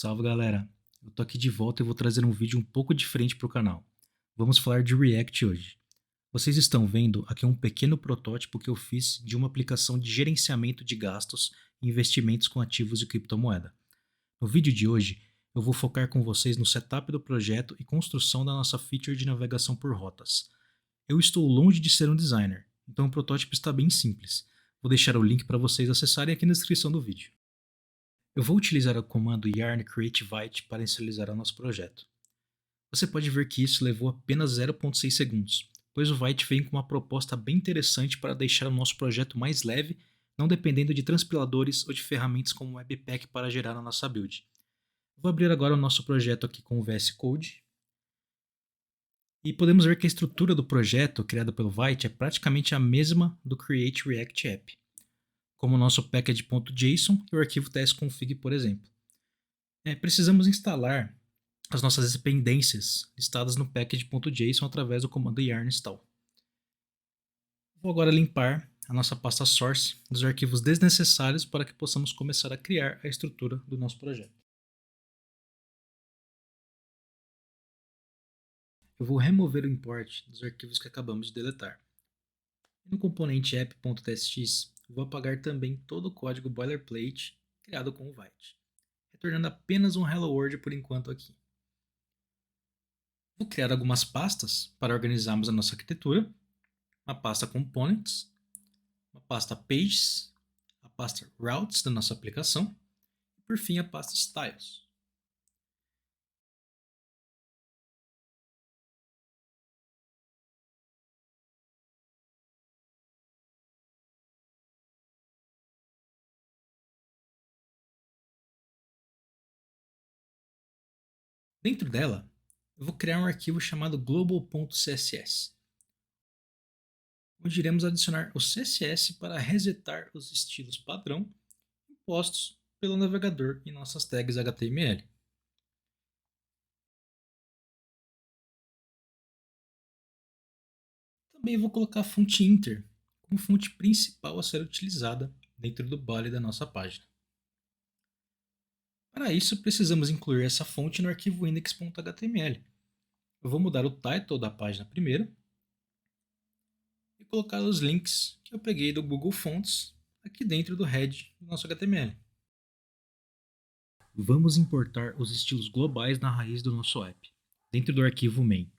Salve galera, eu tô aqui de volta e vou trazer um vídeo um pouco diferente para o canal. Vamos falar de React hoje. Vocês estão vendo aqui um pequeno protótipo que eu fiz de uma aplicação de gerenciamento de gastos e investimentos com ativos e criptomoeda. No vídeo de hoje, eu vou focar com vocês no setup do projeto e construção da nossa feature de navegação por rotas. Eu estou longe de ser um designer, então o protótipo está bem simples. Vou deixar o link para vocês acessarem aqui na descrição do vídeo. Eu vou utilizar o comando yarn create Vite para inicializar o nosso projeto. Você pode ver que isso levou apenas 0,6 segundos, pois o Vite vem com uma proposta bem interessante para deixar o nosso projeto mais leve, não dependendo de transpiladores ou de ferramentas como o Webpack para gerar a nossa build. Vou abrir agora o nosso projeto aqui com o VS Code. E podemos ver que a estrutura do projeto criada pelo Vite é praticamente a mesma do Create React App, como o nosso package.json e o arquivo testconfig, por exemplo. Precisamos instalar as nossas dependências listadas no package.json através do comando yarn install. Vou agora limpar a nossa pasta source dos arquivos desnecessários para que possamos começar a criar a estrutura do nosso projeto. Eu vou remover o import dos arquivos que acabamos de deletar. E no componente app.tsx, vou apagar também todo o código boilerplate criado com o Vite, retornando apenas um Hello World por enquanto aqui. Vou criar algumas pastas para organizarmos a nossa arquitetura. Uma pasta Components, uma pasta Pages, a pasta Routes da nossa aplicação e por fim a pasta Styles. Dentro dela, eu vou criar um arquivo chamado global.css, onde iremos adicionar o CSS para resetar os estilos padrão impostos pelo navegador em nossas tags HTML. Também vou colocar a fonte Inter como fonte principal a ser utilizada dentro do body da nossa página. Para isso, precisamos incluir essa fonte no arquivo index.html. Eu vou mudar o title da página primeiro e colocar os links que eu peguei do Google Fonts aqui dentro do head do nosso HTML. Vamos importar os estilos globais na raiz do nosso app, dentro do arquivo main,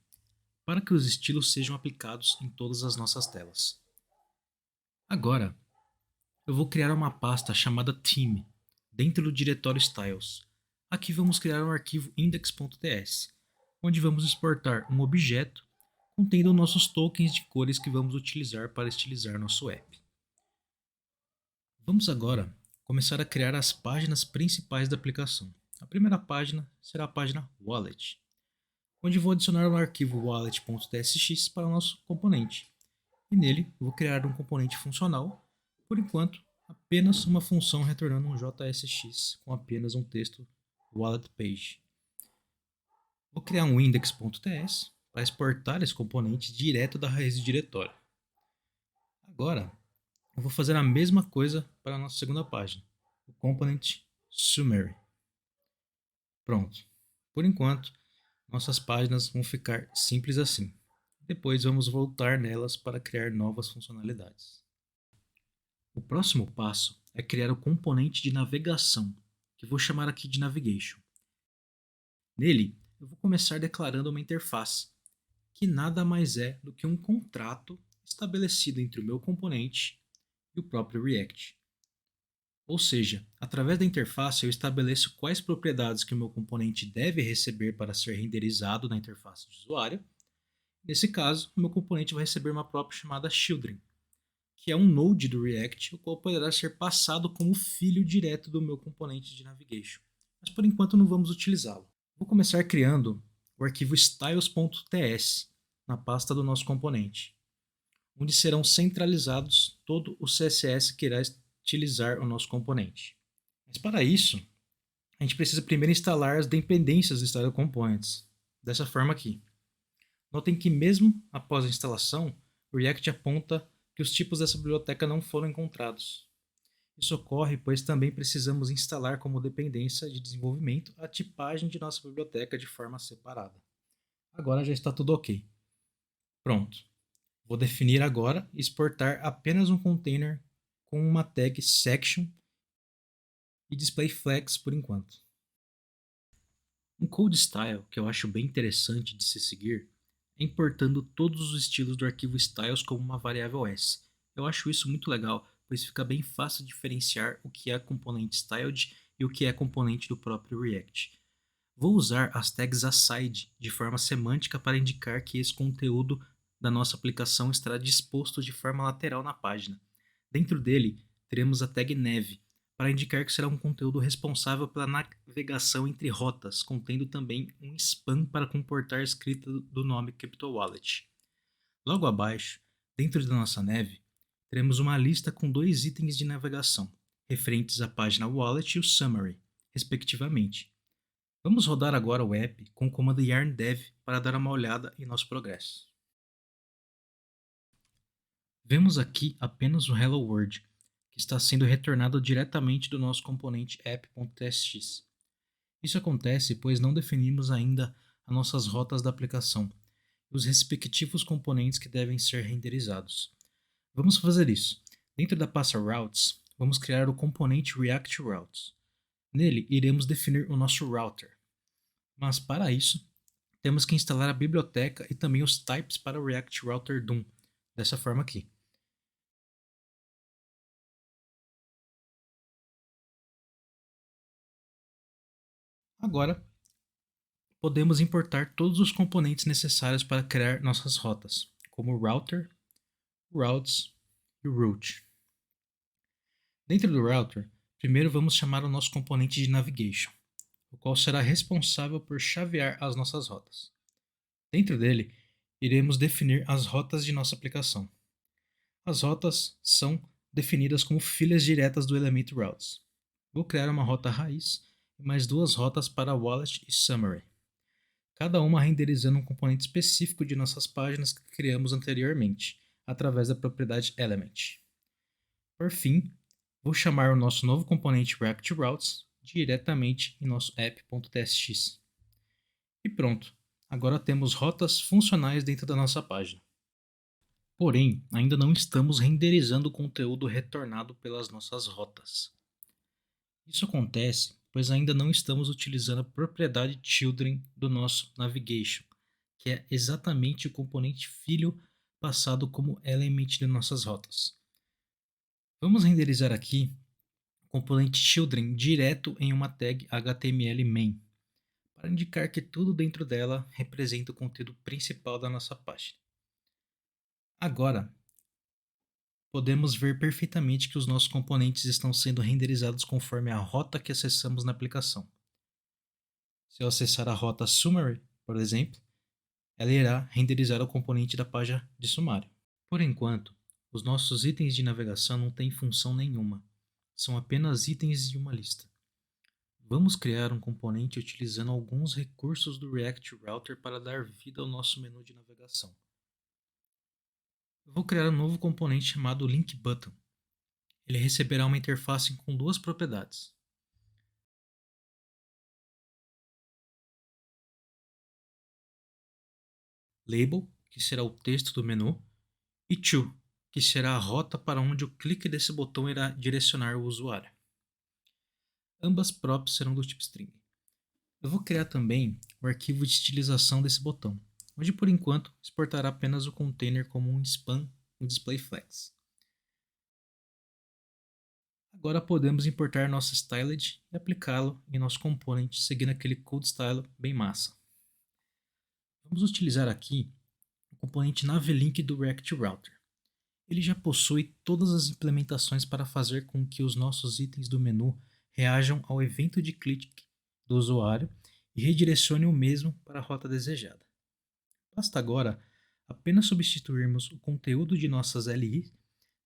para que os estilos sejam aplicados em todas as nossas telas. Agora, eu vou criar uma pasta chamada theme, dentro do diretório styles. Aqui vamos criar um arquivo index.ts, onde vamos exportar um objeto contendo nossos tokens de cores que vamos utilizar para estilizar nosso app. Vamos agora começar a criar as páginas principais da aplicação. A primeira página será a página Wallet, onde vou adicionar o arquivo wallet.tsx para o nosso componente. E nele vou criar um componente funcional, por enquanto apenas uma função retornando um JSX com apenas um texto wallet page. Vou criar um index.ts para exportar esse componente direto da raiz do diretório. Agora, eu vou fazer a mesma coisa para a nossa segunda página, o component summary. Pronto. Por enquanto, nossas páginas vão ficar simples assim. Depois vamos voltar nelas para criar novas funcionalidades. O próximo passo é criar o componente de navegação, que vou chamar aqui de Navigation. Nele, eu vou começar declarando uma interface, que nada mais é do que um contrato estabelecido entre o meu componente e o próprio React. Ou seja, através da interface eu estabeleço quais propriedades que o meu componente deve receber para ser renderizado na interface de usuário. Nesse caso, o meu componente vai receber uma própria chamada Children, que é um node do React, o qual poderá ser passado como filho direto do meu componente de navigation. Mas por enquanto não vamos utilizá-lo. Vou começar criando o arquivo styles.ts na pasta do nosso componente, onde serão centralizados todo o CSS que irá utilizar o nosso componente. Mas para isso, a gente precisa primeiro instalar as dependências do Style Components, dessa forma aqui. Notem que mesmo após a instalação, o React aponta que os tipos dessa biblioteca não foram encontrados. Isso ocorre pois também precisamos instalar como dependência de desenvolvimento a tipagem de nossa biblioteca de forma separada. Agora já está tudo ok. Pronto. Vou definir agora e exportar apenas um container com uma tag section e display flags por enquanto. Um code style que eu acho bem interessante de se seguir é importando todos os estilos do arquivo styles como uma variável S. Eu acho isso muito legal, pois fica bem fácil diferenciar o que é componente styled e o que é componente do próprio React. Vou usar as tags aside de forma semântica para indicar que esse conteúdo da nossa aplicação estará disposto de forma lateral na página. Dentro dele, teremos a tag neve, para indicar que será um conteúdo responsável pela navegação entre rotas, contendo também um span para comportar a escrita do nome CryptoWallet. Logo abaixo, dentro da nossa neve, teremos uma lista com dois itens de navegação, referentes à página Wallet e o Summary, respectivamente. Vamos rodar agora o app com o comando yarn-dev para dar uma olhada em nosso progresso. Vemos aqui apenas o Hello World, que está sendo retornado diretamente do nosso componente app.tsx. Isso acontece pois não definimos ainda as nossas rotas da aplicação e os respectivos componentes que devem ser renderizados. Vamos fazer isso. Dentro da pasta Routes, vamos criar o componente React Routes. Nele, iremos definir o nosso router. Mas para isso, temos que instalar a biblioteca e também os types para o React Router DOM, dessa forma aqui. Agora, podemos importar todos os componentes necessários para criar nossas rotas, como o router, routes e o route. Dentro do router, primeiro vamos chamar o nosso componente de navigation, o qual será responsável por chavear as nossas rotas. Dentro dele, iremos definir as rotas de nossa aplicação. As rotas são definidas como filhas diretas do elemento routes. Vou criar uma rota raiz e mais duas rotas para wallet e summary, cada uma renderizando um componente específico de nossas páginas que criamos anteriormente, através da propriedade element. Por fim, vou chamar o nosso novo componente React Routes diretamente em nosso app.tsx. E pronto, agora temos rotas funcionais dentro da nossa página. Porém, ainda não estamos renderizando o conteúdo retornado pelas nossas rotas. Isso acontece pois ainda não estamos utilizando a propriedade children do nosso navigation, que é exatamente o componente filho passado como element de nossas rotas. Vamos renderizar aqui o componente children direto em uma tag HTML main, para indicar que tudo dentro dela representa o conteúdo principal da nossa página. Agora, podemos ver perfeitamente que os nossos componentes estão sendo renderizados conforme a rota que acessamos na aplicação. Se eu acessar a rota Summary, por exemplo, ela irá renderizar o componente da página de sumário. Por enquanto, os nossos itens de navegação não têm função nenhuma, são apenas itens de uma lista. Vamos criar um componente utilizando alguns recursos do React Router para dar vida ao nosso menu de navegação. Eu vou criar um novo componente chamado Link Button. Ele receberá uma interface com duas propriedades. Label, que será o texto do menu, e To, que será a rota para onde o clique desse botão irá direcionar o usuário. Ambas props serão do tipo string. Eu vou criar também o arquivo de estilização desse botão, onde por enquanto exportará apenas o container como um span com display flags. Agora podemos importar nosso styled e aplicá-lo em nosso component seguindo aquele code style bem massa. Vamos utilizar aqui o componente navelink do React Router. Ele já possui todas as implementações para fazer com que os nossos itens do menu reajam ao evento de clique do usuário e redirecione o mesmo para a rota desejada. Basta agora apenas substituirmos o conteúdo de nossas LI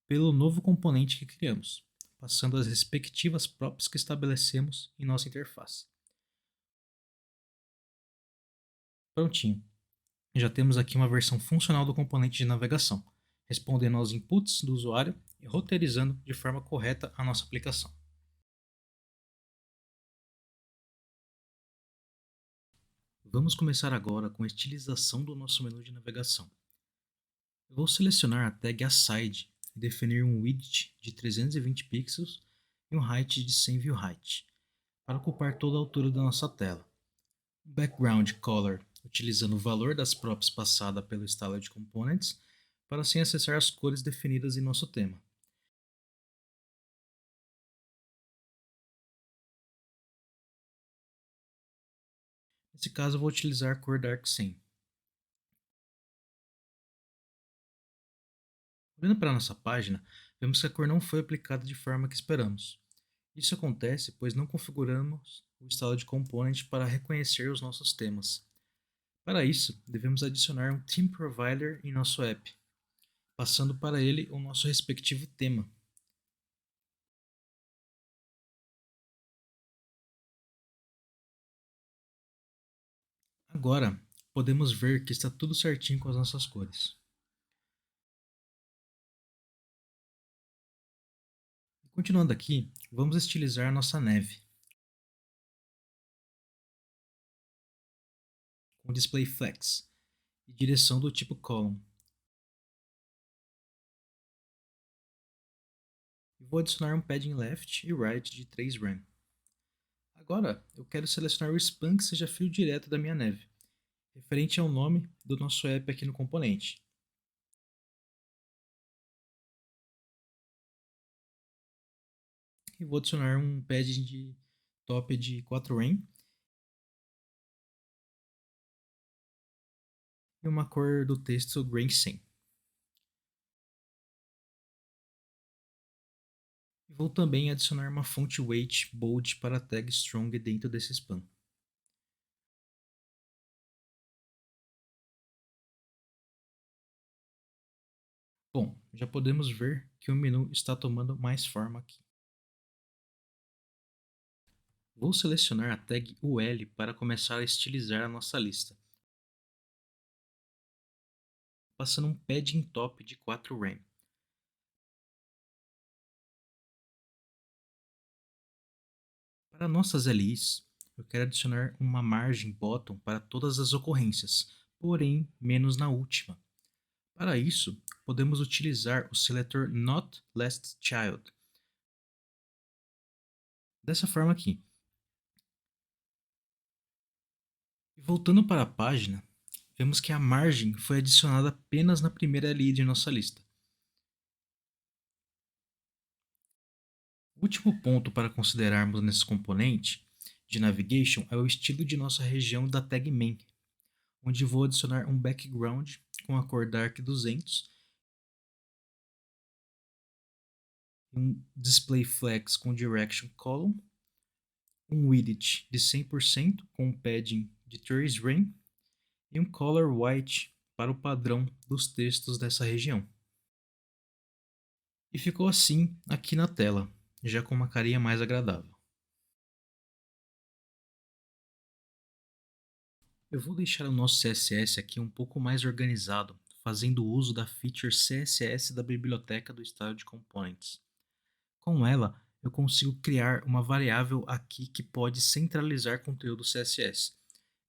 pelo novo componente que criamos, passando as respectivas props que estabelecemos em nossa interface. Prontinho. Já temos aqui uma versão funcional do componente de navegação, respondendo aos inputs do usuário e roteirizando de forma correta a nossa aplicação. Vamos começar agora com a estilização do nosso menu de navegação. Eu vou selecionar a tag Aside e definir um width de 320 pixels e um height de 100 view height, para ocupar toda a altura da nossa tela. Um background color, utilizando o valor das props passada pelo Styled Components, para assim acessar as cores definidas em nosso tema. Nesse caso, eu vou utilizar a cor Dark 100. Olhando para a nossa página, vemos que a cor não foi aplicada de forma que esperamos. Isso acontece pois não configuramos o Styled Component para reconhecer os nossos temas. Para isso, devemos adicionar um Theme Provider em nosso app, passando para ele o nosso respectivo tema. Agora, podemos ver que está tudo certinho com as nossas cores. Continuando aqui, vamos estilizar nossa neve com Display Flex e direção do tipo Column. E vou adicionar um padding left e right de 3 rem. Agora, eu quero selecionar o span que seja fio direto da minha neve, referente ao nome do nosso app aqui no componente. E vou adicionar um padding de top de 4 rem e uma cor do texto Grain 100. E vou também adicionar uma fonte weight bold para a tag strong dentro desse span. Bom, já podemos ver que o menu está tomando mais forma aqui. Vou selecionar a tag UL para começar a estilizar a nossa lista, passando um padding top de 4 rem. Para nossas LIs, eu quero adicionar uma margem bottom para todas as ocorrências, porém menos na última. Para isso, podemos utilizar o seletor Not Last Child, dessa forma aqui. E voltando para a página, vemos que a margem foi adicionada apenas na primeira LI de nossa lista. O último ponto para considerarmos nesse componente de navigation é o estilo de nossa região da tag main, onde vou adicionar um background com a cor dark 200, um display flex com direction column, um widget de 100% com um padding de 3 rem e um color white para o padrão dos textos dessa região. E ficou assim aqui na tela, já com uma carinha mais agradável. Eu vou deixar o nosso CSS aqui um pouco mais organizado, fazendo uso da feature CSS da biblioteca do Styled Components. Com ela, eu consigo criar uma variável aqui que pode centralizar conteúdo CSS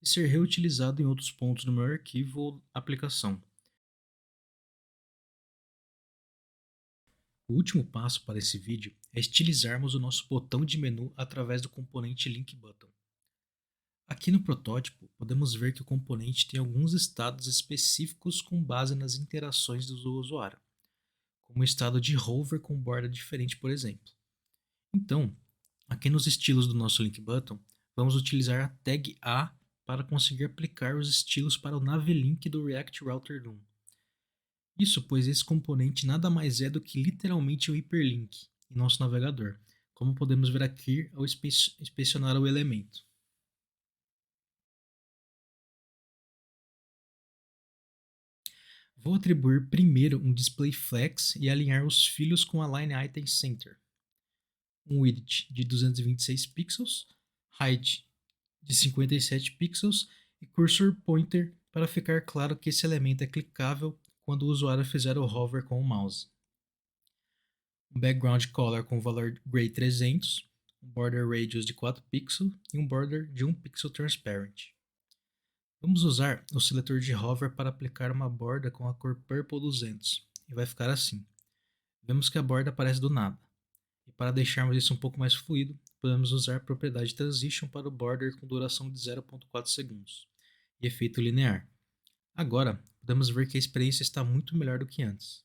e ser reutilizado em outros pontos do meu arquivo ou aplicação. O último passo para esse vídeo é estilizarmos o nosso botão de menu através do componente Link Button. Aqui no protótipo, podemos ver que o componente tem alguns estados específicos com base nas interações do usuário, como o estado de hover com borda diferente, por exemplo. Então, aqui nos estilos do nosso Link Button, vamos utilizar a tag A para conseguir aplicar os estilos para o Navilink do React Router Loom. Isso pois esse componente nada mais é do que literalmente um hiperlink em nosso navegador, como podemos ver aqui ao inspecionar o elemento. Vou atribuir primeiro um display flex e alinhar os filhos com a Line Item Center. Um width de 226 pixels, height de 57 pixels e cursor pointer para ficar claro que esse elemento é clicável quando o usuário fizer o hover com o mouse. um background color com valor gray 300, um border radius de 4 pixels e um border de 1 pixel transparent. Vamos usar o seletor de hover para aplicar uma borda com a cor Purple 200 e vai ficar assim. Vemos que a borda aparece do nada. E para deixarmos isso um pouco mais fluido, podemos usar a propriedade Transition para o border com duração de 0.4 segundos e efeito linear. Agora, podemos ver que a experiência está muito melhor do que antes.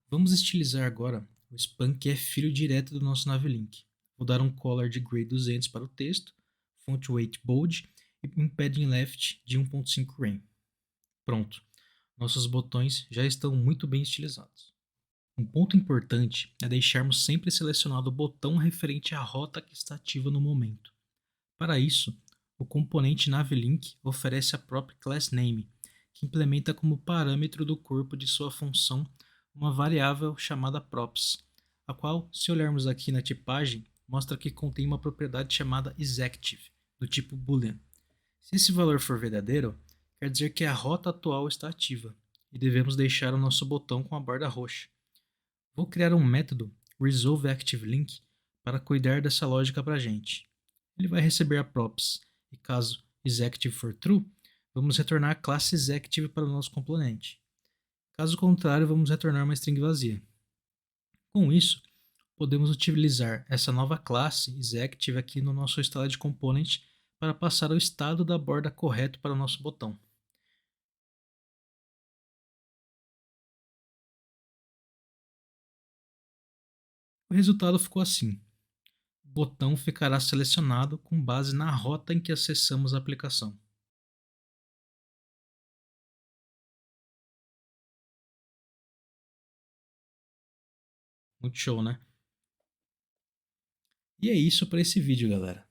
Vamos estilizar agora o span que é filho direto do nosso Navilink. Vou dar um color de gray 200 para o texto, font weight bold e um padding left de 1.5 rem. Pronto, nossos botões já estão muito bem estilizados. Um ponto importante é deixarmos sempre selecionado o botão referente à rota que está ativa no momento. Para isso, o componente Navilink oferece a própria class name, que implementa como parâmetro do corpo de sua função uma variável chamada props, a qual, se olharmos aqui na tipagem, mostra que contém uma propriedade chamada isActive, do tipo boolean. Se esse valor for verdadeiro, quer dizer que a rota atual está ativa, e devemos deixar o nosso botão com a borda roxa. Vou criar um método resolveActiveLink para cuidar dessa lógica para a gente. Ele vai receber a props, e caso isActive for true, vamos retornar a classe isActive para o nosso componente. Caso contrário, vamos retornar uma string vazia. Com isso, podemos utilizar essa nova classe isActive aqui no nosso StyledComponent para passar o estado da borda correto para o nosso botão. O resultado ficou assim. O botão ficará selecionado com base na rota em que acessamos a aplicação. Muito show, né? E é isso para esse vídeo, galera.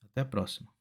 Até a próxima.